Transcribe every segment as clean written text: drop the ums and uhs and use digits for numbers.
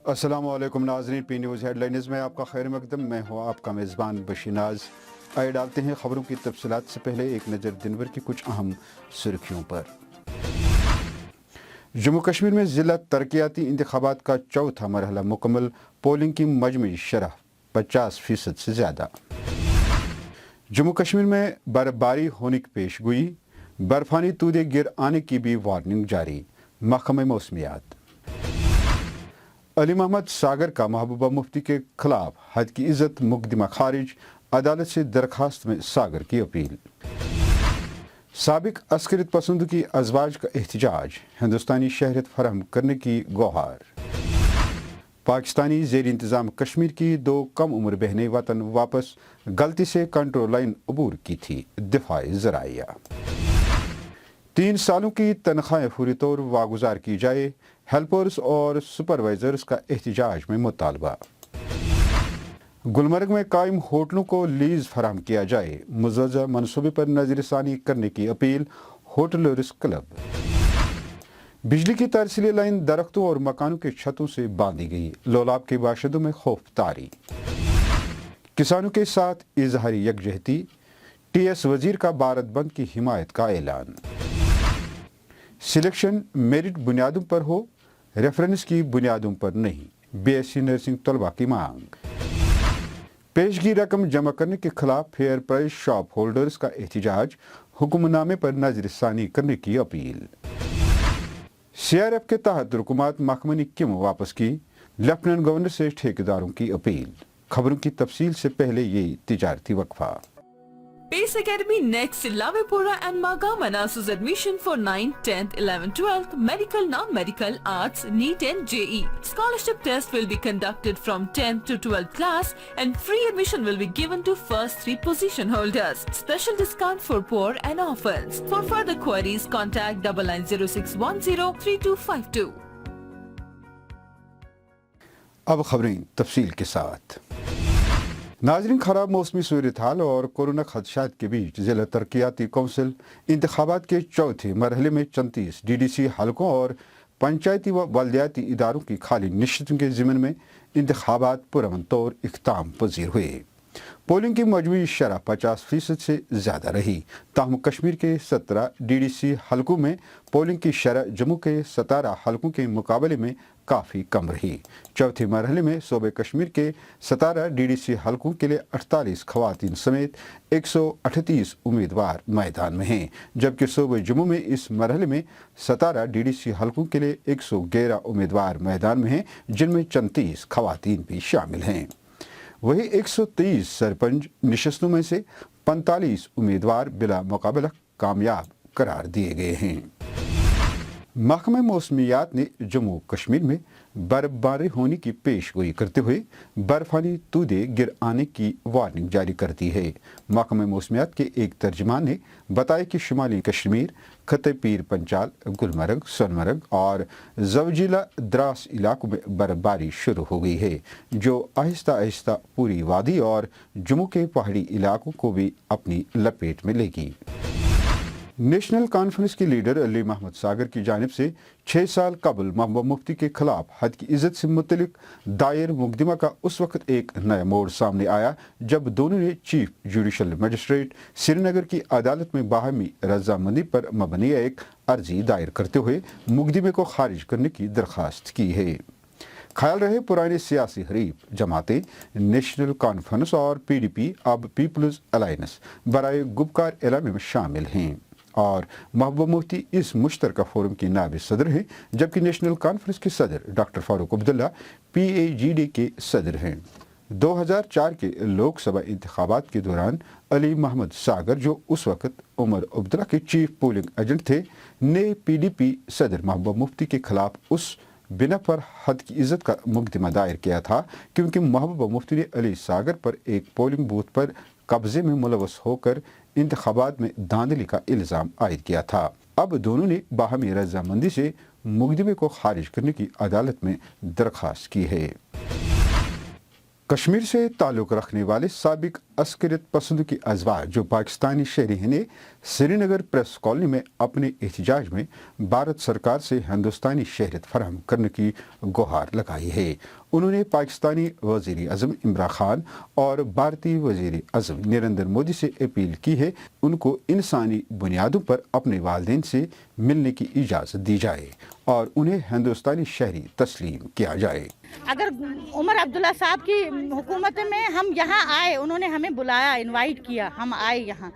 السلام علیکم ناظرین، پی نیوز ہیڈ لائنز میں آپ کا خیر مقدم۔ میں ہوں آپ کا میزبان بشیر ناز۔ آئے ڈالتے ہیں خبروں کی تفصیلات سے پہلے ایک نظر دن بھر کی کچھ اہم سرخیوں پر۔ جموں کشمیر میں ضلع ترقیاتی انتخابات کا چوتھا مرحلہ مکمل، پولنگ کی مجموعی شرح 50% سے زیادہ۔ جموں کشمیر میں برفباری ہونے کی پیش گوئی، برفانی تودے گر آنے کی بھی وارننگ جاری، محکمہ موسمیات۔ علی محمد ساگر کا محبوبہ مفتی کے خلاف حد کی عزت مقدمہ خارج، عدالت سے درخواست میں ساگر کی اپیل۔ سابق عسکریت پسندوں کی ازواج کا احتجاج، ہندوستانی شہریت فراہم کرنے کی گوہار۔ پاکستانی زیر انتظام کشمیر کی 2 کم عمر بہنیں وطن واپس، غلطی سے کنٹرول لائن عبور کی تھی، دفاع ذرائع۔ 3 سالوں کی تنخواہیں فوری طور واگزار کی جائے، ہیلپرز اور سپروائزرز کا احتجاج میں مطالبہ۔ گلمرگ میں قائم ہوٹلوں کو لیز فراہم کیا جائے، مجوزہ منصوبے پر نظر ثانی کرنے کی اپیل، ہوٹلرز کلب۔ بجلی کی ترسیلی لائن درختوں اور مکانوں کے چھتوں سے باندھی گئی، لولاب کے باشندوں میں خوف طاری۔ کسانوں کے ساتھ اظہاری یکجہتی، ٹی ایس وزیر کا بھارت بند کی حمایت کا اعلان۔ سلیکشن میرٹ بنیادوں پر ہو، ریفرنس کی بنیادوں پر نہیں، بی ایس سی نرسنگ طلبہ کی مانگ۔ پیشگی رقم جمع کرنے کے خلاف فیئر پرائز شاپ ہولڈرز کا احتجاج، حکم نامے پر نظر ثانی کرنے کی اپیل۔ سی آر ایف کے تحت رکومات محکمہ نے کیوں واپس کی، لیفٹیننٹ گورنر سے ٹھیکیداروں کی اپیل۔ خبروں کی تفصیل سے پہلے یہ تجارتی وقفہ۔ Pace Academy next Lavipura and Magama announces admission for 9th, 10th, 11th, 12th, medical, non-medical, arts, NEET and JE. Scholarship test will be conducted from 10th to 12th class and free admission will be given to first 3 position holders. Special discount for poor and orphans. For further queries, contact 9906103252. اب خبریں تفصیل کے ساتھ۔ ناظرین، خراب موسمی صورتحال اور کورونا خدشات کے بیچ ضلع ترقیاتی کونسل انتخابات کے چوتھے مرحلے میں 34 ڈی ڈی سی حلقوں اور پنچایتی و بلدیاتی اداروں کی خالی نشستوں کے ضمن میں انتخابات پرامن طور اختتام پذیر ہوئے۔ پولنگ کی مجموعی شرح 50% سے زیادہ رہی، تاہم کشمیر کے 17 ڈی ڈی سی حلقوں میں پولنگ کی شرح جموں کے 17 حلقوں کے مقابلے میں کافی کم رہی۔ چوتھے مرحلے میں صوبہ کشمیر کے 17 ڈی ڈی سی حلقوں کے لیے 48 خواتین سمیت 138 امیدوار میدان میں ہیں، جبکہ صوبہ جموں میں اس مرحلے میں 17 ڈی ڈی سی حلقوں کے لیے 111 امیدوار میدان میں ہیں، جن میں 34 خواتین بھی شامل ہیں۔ وہی 123 سرپنچ نشستوں میں سے 45 امیدوار بلا مقابلہ کامیاب قرار دیے گئے ہیں۔ محکمہ موسمیات نے جموں کشمیر میں برفباری ہونے کی پیش گوئی کرتے ہوئے برفانی تودے گر آنے کی وارننگ جاری کر دی ہے۔ محکمہ موسمیات کے ایک ترجمان نے بتایا کہ شمالی کشمیر، خطہ پیر پنچال، گلمرگ، سونمرگ اور زوجیلا دراس علاقوں میں برفباری شروع ہو گئی ہے، جو آہستہ آہستہ پوری وادی اور جموں کے پہاڑی علاقوں کو بھی اپنی لپیٹ میں لے گی۔ نیشنل کانفرنس کے لیڈر علی محمد ساگر کی جانب سے 6 سال قبل محبوبہ مفتی کے خلاف حد کی عزت سے متعلق دائر مقدمہ کا اس وقت ایک نیا موڑ سامنے آیا جب دونوں نے چیف جوڈیشل مجسٹریٹ سری نگر کی عدالت میں باہمی رضامندی پر مبنی ایک عرضی دائر کرتے ہوئے مقدمے کو خارج کرنے کی درخواست کی ہے۔ خیال رہے پرانے سیاسی حریف جماعتیں نیشنل کانفرنس اور پی ڈی پی اب پیپلز الائنس برائے گپکار اعلامیہ میں شامل ہیں، اور محبوبہ مفتی اس مشترکہ فورم کی نائب صدر ہیں، جبکہ نیشنل کانفرنس کے صدر ڈاکٹر فاروق عبداللہ پی اے جی ڈی کے صدر ہیں۔ 2004 کے لوک سبھا انتخابات کے دوران علی محمد ساگر، جو اس وقت عمر عبداللہ کے چیف پولنگ ایجنٹ تھے، نے پی ڈی پی صدر محبوبہ مفتی کے خلاف اس بنا پر حد کی عزت کا مقدمہ دائر کیا تھا کیونکہ محبوبہ مفتی نے علی ساگر پر ایک پولنگ بوتھ پر قبضے میں ملوث ہو کر انتخابات میں دھاندلی کا الزام عائد کیا تھا۔ اب دونوں نے باہمی رضامندی سے مقدمے کو خارج کرنے کی عدالت میں درخواست کی ہے۔ کشمیر سے تعلق رکھنے والے سابق عسکریت پسندوں کی ازواج جو پاکستانی شہری ہیں نے سری نگر پریس کالونی میں اپنے احتجاج میں بھارت سرکار سے ہندوستانی شہریت فراہم کرنے کی گہار لگائی ہے. انہوں نے پاکستانی وزیر اعظم عمران خان اور بھارتی وزیر اعظم نریندر مودی سے اپیل کی ہے ان کو انسانی بنیادوں پر اپنے والدین سے ملنے کی اجازت دی جائے اور انہیں ہندوستانی شہری تسلیم کیا جائے. اگر عمر عبداللہ صاحب کی حکومت میں ہم یہاں آئے، انہوں نے ہمیں بلایا، انوائٹ کیا، ہم آئے یہاں،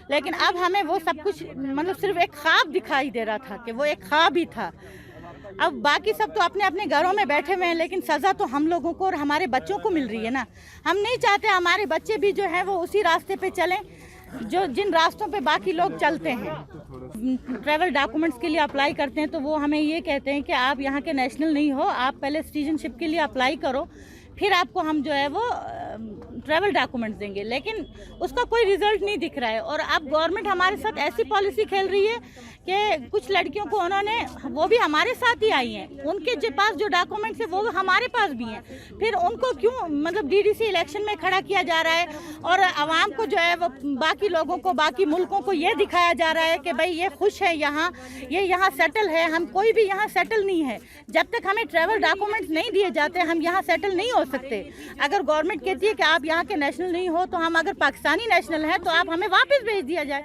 لیکن اب ہمیں وہ سب کچھ مطلب صرف ایک خواب دکھائی دے رہا تھا کہ وہ ایک خواب ہی تھا. اب باقی سب تو اپنے اپنے گھروں میں بیٹھے ہوئے ہیں، لیکن سزا تو ہم لوگوں کو اور ہمارے بچوں کو مل رہی ہے نا. ہم نہیں چاہتے ہمارے بچے بھی جو ہیں وہ اسی راستے پہ چلیں جن راستوں پہ باقی لوگ چلتے ہیں. ٹریول ڈاکومنٹس کے لیے اپلائی کرتے ہیں تو وہ ہمیں یہ کہتے ہیں کہ آپ یہاں کے نیشنل نہیں ہو، آپ پہلے سٹیزن شپ کے لیے اپلائی کرو، پھر آپ کو ہم جو ہے وہ ٹریول ڈاکومنٹس دیں گے. لیکن اس کا کوئی ریزلٹ نہیں دکھ رہا ہے. اور اب گورنمنٹ ہمارے ساتھ ایسی پالیسی کھیل رہی ہے کہ کچھ لڑکیوں کو انہوں نے، وہ بھی ہمارے ساتھ ہی آئی ہیں، ان کے پاس جو ڈاکومنٹس ہیں وہ ہمارے پاس بھی ہیں، پھر ان کو کیوں مطلب ڈی ڈی سی الیکشن میں کھڑا کیا جا رہا ہے اور عوام کو جو ہے وہ باقی لوگوں کو، باقی ملکوں کو یہ دکھایا جا رہا ہے کہ بھائی یہ خوش ہے یہاں، یہ یہاں سیٹل ہے. ہم کوئی بھی یہاں سیٹل نہیں ہے. جب تک ہمیں ٹریول ڈاکومنٹس نہیں دیے جاتے ہم یہاں سیٹل نہیں ہو سکتے. اگر گورنمنٹ کہتی ہے کہ آپ یہاں کے نیشنل نہیں ہو تو ہم اگر پاکستانی نیشنل ہیں تو آپ ہمیں واپس بھیج دیا جائے.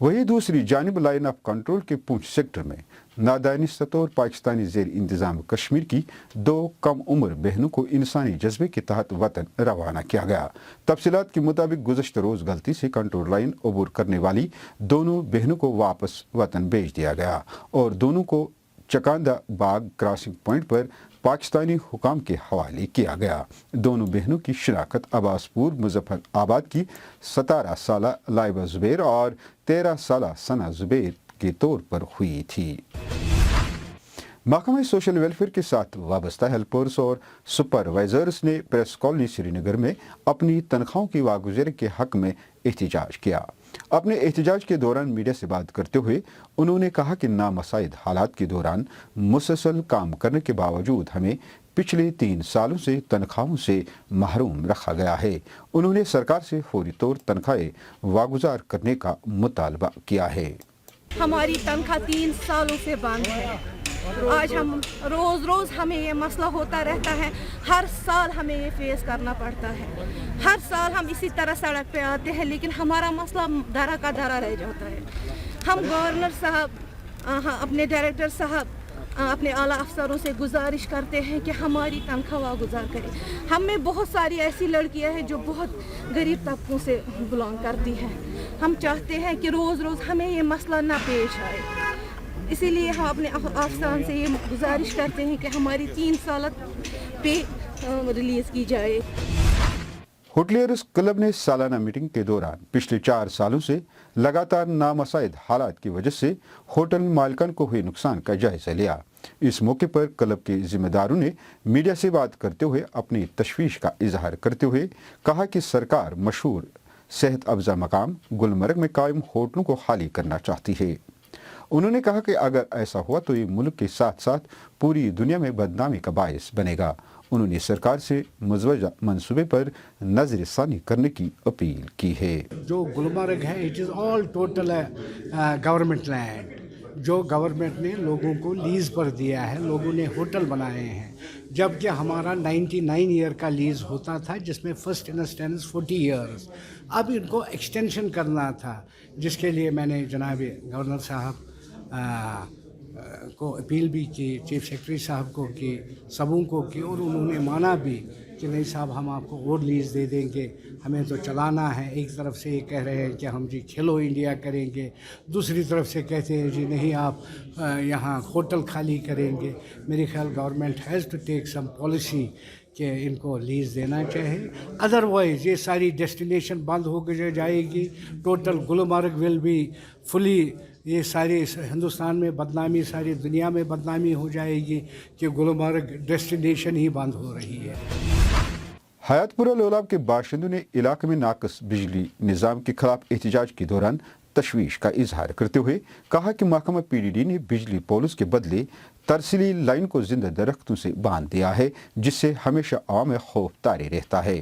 وہی دوسری جانب لائن آف کنٹرول کے پونچھ سیکٹر میں نادانستہ طور پاکستانی زیر انتظام کشمیر کی 2 کم عمر بہنوں کو انسانی جذبے کے تحت وطن روانہ کیا گیا. تفصیلات کے مطابق گزشتہ روز غلطی سے کنٹرول لائن عبور کرنے والی دونوں بہنوں کو واپس وطن بھیج دیا گیا اور دونوں کو چکاندہ باغ کراسنگ پوائنٹ پر پاکستانی حکام کے حوالے کیا گیا. دونوں بہنوں کی شناخت عباس پور مظفر آباد کی 17 سالہ لائبہ زبیر اور 13 سالہ ثنا زبیر کے طور پر ہوئی تھی. محکمہ سوشل ویلفیئر کے ساتھ وابستہ ہیلپرز اور سپروائزرز نے پریس کالونی سری نگر میں اپنی تنخواہوں کی واگزاری کے حق میں احتجاج کیا. اپنے احتجاج کے دوران میڈیا سے بات کرتے ہوئے انہوں نے کہا کہ نامساعد حالات کے دوران مسلسل کام کرنے کے باوجود ہمیں پچھلے 3 سالوں سے تنخواہوں سے محروم رکھا گیا ہے. انہوں نے سرکار سے فوری طور تنخواہیں واگزار کرنے کا مطالبہ کیا ہے. ہماری تنخواہ 3 سالوں سے بند ہے. آج ہم روز ہمیں یہ مسئلہ ہوتا رہتا ہے. ہر سال ہمیں یہ فیس کرنا پڑتا ہے. ہر سال ہم اسی طرح سڑک پہ آتے ہیں لیکن ہمارا مسئلہ درا کا درا رہ جاتا ہے. ہم گورنر صاحب، اپنے ڈائریکٹر صاحب، اپنے اعلیٰ افسروں سے گزارش کرتے ہیں کہ ہماری تنخواہ واگزار کریں. ہم میں بہت ساری ایسی لڑکیاں ہیں جو بہت غریب طبقوں سے بلانگ کرتی ہیں. ہم چاہتے ہیں کہ روز ہمیں یہ مسئلہ نہ پیش آئے. اسی لیے ہم اپنے افسران سے یہ گزارش کرتے ہیں کہ ہماری 3 سال پے ریلیز کی جائے. ہوٹلیئرز کلب نے سالانہ میٹنگ کے دوران پچھلے 4 سالوں سے لگاتار نامساعد حالات کی وجہ سے ہوٹل مالکان کو ہوئے نقصان کا جائزہ لیا. اس موقع پر کلب کے ذمہ داروں نے میڈیا سے بات کرتے ہوئے اپنی تشویش کا اظہار کرتے ہوئے کہا کہ سرکار مشہور صحت افزا مقام گلمرگ میں قائم ہوٹلوں کو خالی کرنا چاہتی ہے. انہوں نے کہا کہ اگر ایسا ہوا تو یہ ملک کے ساتھ ساتھ پوری دنیا میں بدنامی کا باعث بنے گا. انہوں نے سرکار سے مزوجہ منصوبے پر نظر ثانی کرنے کی اپیل کی ہے. جو گلمرگ ہے it is all total government land جو گورنمنٹ نے لوگوں کو لیز پر دیا ہے. لوگوں نے ہوٹل بنائے ہیں جبکہ ہمارا 99 ایئر کا لیز ہوتا تھا جس میں فرسٹ انسٹینس 40 ایئرز. اب ان کو ایکسٹینشن کرنا تھا جس کے لیے میں نے جناب گورنر صاحب کو اپیل بھی کی، چیف سیکرٹری صاحب کو کی، سبوں کو کی، اور انہوں نے مانا بھی کہ نہیں صاحب ہم آپ کو اور لیز دے دیں گے، ہمیں تو چلانا ہے. ایک طرف سے یہ کہہ رہے ہیں کہ ہم جی کھیلو انڈیا کریں گے، دوسری طرف سے کہتے ہیں جی نہیں آپ یہاں ہوٹل خالی کریں گے. میرے خیال government has to take some policy کہ ان کو لیز دینا چاہے. ادروائز یہ ساری ڈیسٹینیشن بند ہو کے جائے گی. Total Gulmarg will be fully, یہ ساری ہندوستان میں بدنامی، ساری دنیا میں بدنامی ہو جائے گی کہ گلمرگ ڈیسٹینیشن ہی بند ہو رہی ہے. حیات پورہ لولاب کے باشندوں نے علاقے میں ناقص بجلی نظام کے خلاف احتجاج کے دوران تشویش کا اظہار کرتے ہوئے کہا کہ محکمہ پی ڈی ڈی نے بجلی پولز کے بدلے ترسیلی لائن کو زندہ درختوں سے باندھ دیا ہے جس سے ہمیشہ عوام میں خوف طاری رہتا ہے